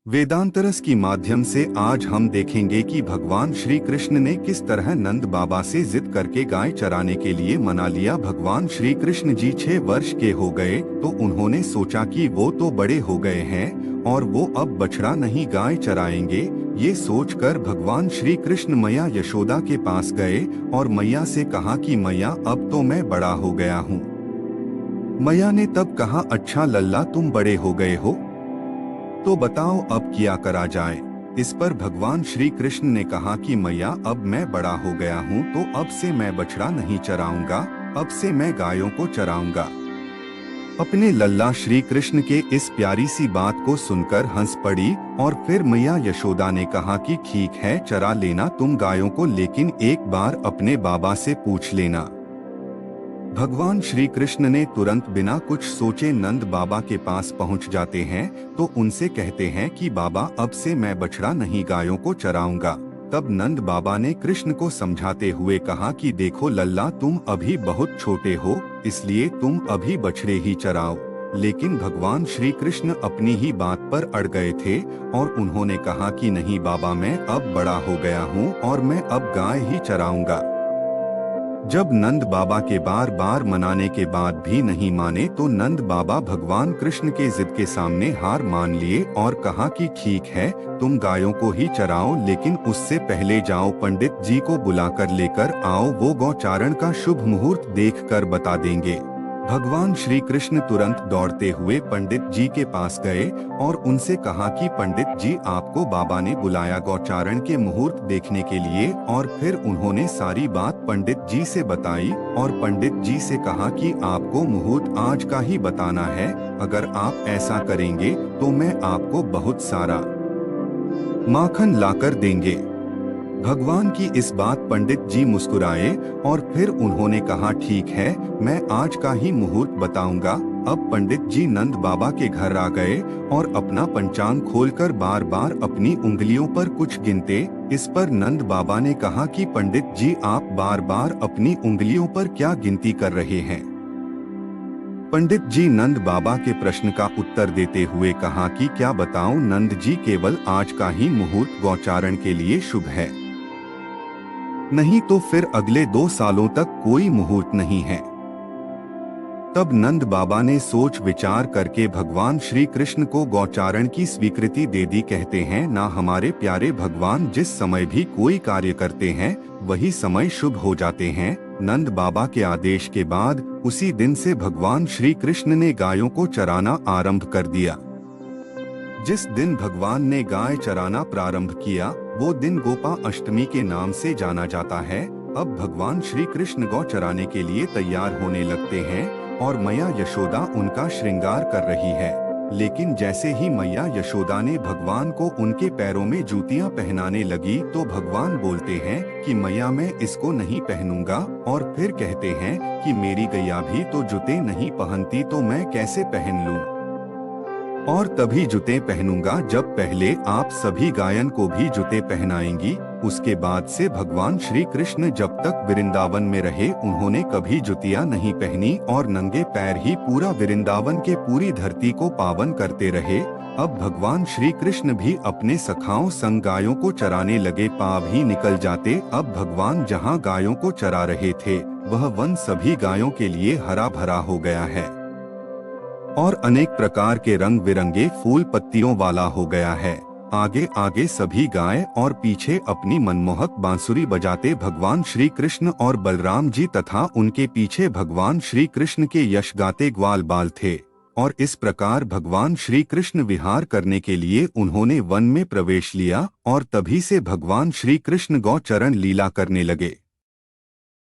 वेदांतरस की माध्यम से आज हम देखेंगे कि भगवान श्री कृष्ण ने किस तरह नंद बाबा से जिद करके गाय चराने के लिए मना लिया। भगवान श्री कृष्ण जी 6 वर्ष के हो गए तो उन्होंने सोचा कि वो तो बड़े हो गए हैं और वो अब बछड़ा नहीं गाय चराएंगे। ये सोचकर भगवान श्री कृष्ण मैया यशोदा के पास गए और मैया से कहा कि मैया अब तो मैं बड़ा हो गया हूँ। मैया ने तब कहा, अच्छा लल्ला तुम बड़े हो गए हो तो बताओ अब क्या करा जाए। इस पर भगवान श्री कृष्ण ने कहा कि मैया अब मैं बड़ा हो गया हूँ तो अब से मैं बछड़ा नहीं चराऊंगा, अब से मैं गायों को चराऊंगा। अपने लल्ला श्री कृष्ण के इस प्यारी सी बात को सुनकर हंस पड़ी और फिर मैया यशोदा ने कहा कि ठीक है चरा लेना तुम गायों को, लेकिन एक बार अपने बाबा से पूछ लेना। भगवान श्री कृष्ण ने तुरंत बिना कुछ सोचे नंद बाबा के पास पहुंच जाते हैं तो उनसे कहते हैं कि बाबा अब से मैं बछड़ा नहीं गायों को चराऊंगा। तब नंद बाबा ने कृष्ण को समझाते हुए कहा कि देखो लल्ला तुम अभी बहुत छोटे हो इसलिए तुम अभी बछड़े ही चराओ। लेकिन भगवान श्री कृष्ण अपनी ही बात पर अड़ गए थे और उन्होंने कहा कि नहीं बाबा मैं अब बड़ा हो गया हूँ और मैं अब गाय ही चराऊंगा। जब नंद बाबा के बार बार मनाने के बाद भी नहीं माने तो नंद बाबा भगवान कृष्ण के जिद के सामने हार मान लिए और कहा कि ठीक है तुम गायों को ही चराओ, लेकिन उससे पहले जाओ पंडित जी को बुलाकर लेकर आओ, वो गौचारण का शुभ मुहूर्त देखकर बता देंगे। भगवान श्री कृष्ण तुरंत दौड़ते हुए पंडित जी के पास गए और उनसे कहा कि पंडित जी आपको बाबा ने बुलाया गौचारण के मुहूर्त देखने के लिए। और फिर उन्होंने सारी बात पंडित जी से बताई और पंडित जी से कहा कि आपको मुहूर्त आज का ही बताना है, अगर आप ऐसा करेंगे तो मैं आपको बहुत सारा माखन लाकर देंगे। भगवान की इस बात पंडित जी मुस्कुराए और फिर उन्होंने कहा ठीक है मैं आज का ही मुहूर्त बताऊंगा। अब पंडित जी नंद बाबा के घर आ गए और अपना पंचांग खोलकर बार बार अपनी उंगलियों पर कुछ गिनते। इस पर नंद बाबा ने कहा कि पंडित जी आप बार बार अपनी उंगलियों पर क्या गिनती कर रहे हैं। पंडित जी नंद बाबा के प्रश्न का उत्तर देते हुए कहा कि क्या बताऊं नंद जी, केवल आज का ही मुहूर्त गौचारण के लिए शुभ है, नहीं तो फिर अगले 2 सालों तक कोई मुहूर्त नहीं है। तब नंद बाबा ने सोच विचार करके भगवान श्री कृष्ण को गौचारण की स्वीकृति दे दी। कहते हैं ना हमारे प्यारे भगवान जिस समय भी कोई कार्य करते हैं वही समय शुभ हो जाते हैं। नंद बाबा के आदेश के बाद उसी दिन से भगवान श्री कृष्ण ने गायों को चराना आरंभ कर दिया। जिस दिन भगवान ने गाय चराना प्रारंभ किया वो दिन गोपा अष्टमी के नाम से जाना जाता है। अब भगवान श्री कृष्ण गौ चराने के लिए तैयार होने लगते हैं और मैया यशोदा उनका श्रृंगार कर रही है। लेकिन जैसे ही मैया यशोदा ने भगवान को उनके पैरों में जूतियां पहनाने लगी तो भगवान बोलते हैं कि मैया मैं इसको नहीं पहनूंगा, और फिर कहते हैं कि मेरी गैया भी तो जूते नहीं पहनती तो मैं कैसे पहन लूं, और तभी जूते पहनूंगा जब पहले आप सभी गायन को भी जूते पहनाएंगी। उसके बाद से भगवान श्री कृष्ण जब तक वृंदावन में रहे उन्होंने कभी जुतियां नहीं पहनी और नंगे पैर ही पूरा वृंदावन के पूरी धरती को पावन करते रहे। अब भगवान श्री कृष्ण भी अपने सखाओं संग गायों को चराने लगे, पाँव ही निकल जाते। अब भगवान जहाँ गायों को चरा रहे थे वह वन सभी गायों के लिए हरा भरा हो गया है और अनेक प्रकार के रंग बिरंगे फूल पत्तियों वाला हो गया है। आगे आगे सभी गाय और पीछे अपनी मनमोहक बांसुरी बजाते भगवान श्री कृष्ण और बलराम जी तथा उनके पीछे भगवान श्री कृष्ण के यश गाते ग्वाल बाल थे। और इस प्रकार भगवान श्री कृष्ण विहार करने के लिए उन्होंने वन में प्रवेश लिया और तभी से भगवान श्री कृष्ण गौ चरण लीला करने लगे।